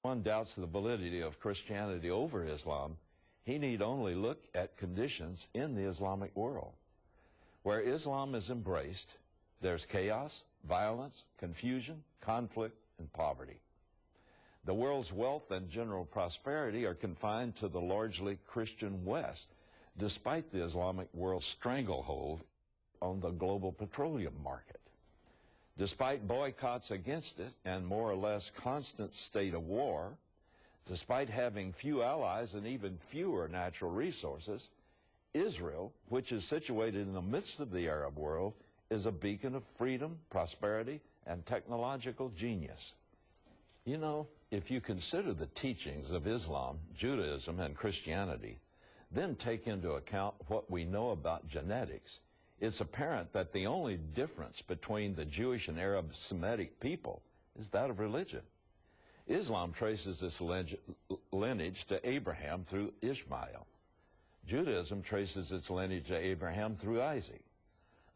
one doubts the validity of Christianity over Islam, he need only look at conditions in the Islamic world. Where Islam is embraced, there's chaos, violence, confusion, conflict, and poverty. The world's wealth and general prosperity are confined to the largely Christian West, despite the Islamic world's stranglehold on the global petroleum market. Despite boycotts against it and more or less constant state of war, despite having few allies and even fewer natural resources, Israel, which is situated in the midst of the Arab world, is a beacon of freedom, prosperity, and technological genius. You know, if you consider the teachings of Islam, Judaism, and Christianity, then take into account what we know about genetics, it's apparent that the only difference between the Jewish and Arab Semitic people is that of religion. Islam traces its lineage to Abraham through Ishmael. Judaism traces its lineage to Abraham through Isaac.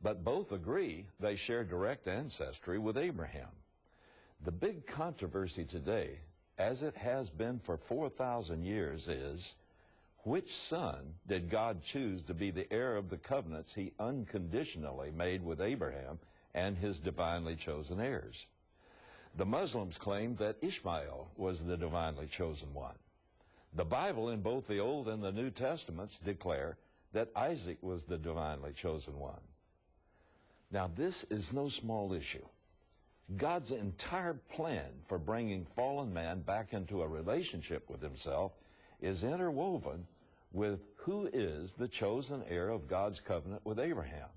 But both agree they share direct ancestry with Abraham. The big controversy today, as it has been for 4,000 years, is which son did God choose to be the heir of the covenants he unconditionally made with Abraham and his divinely chosen heirs? The Muslims claim that Ishmael was the divinely chosen one. The Bible in both the Old and the New Testaments declare that Isaac was the divinely chosen one. Now, this is no small issue. God's entire plan for bringing fallen man back into a relationship with himself is interwoven with who is the chosen heir of God's covenant with Abraham.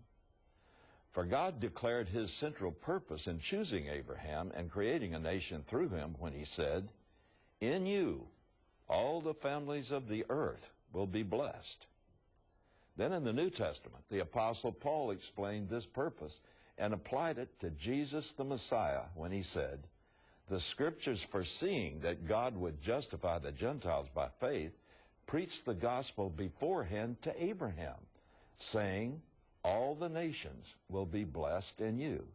For God declared his central purpose in choosing Abraham and creating a nation through him when he said, "In you, all the families of the earth will be blessed." Then in the New Testament, the Apostle Paul explained this purpose and applied it to Jesus the Messiah when he said, "The Scriptures, foreseeing that God would justify the Gentiles by faith, preached the gospel beforehand to Abraham, saying, 'All the nations will be blessed in you.'"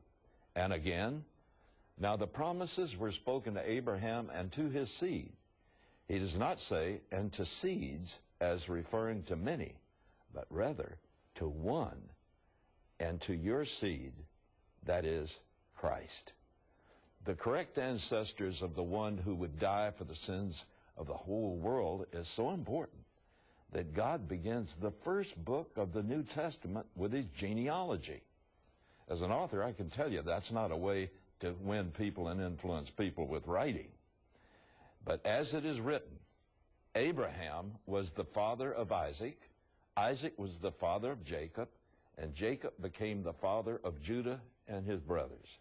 And again, "Now the promises were spoken to Abraham and to his seed." He does not say, "and to seeds," as referring to many, but rather to one, and to your seed, that is, Christ. The correct ancestors of the one who would die for the sins of the whole world is so important that God begins the first book of the New Testament with his genealogy. As an author, I can tell you that's not a way to win people and influence people with writing. But as it is written, Abraham was the father of Isaac, Isaac was the father of Jacob, and Jacob became the father of Judah and his brothers.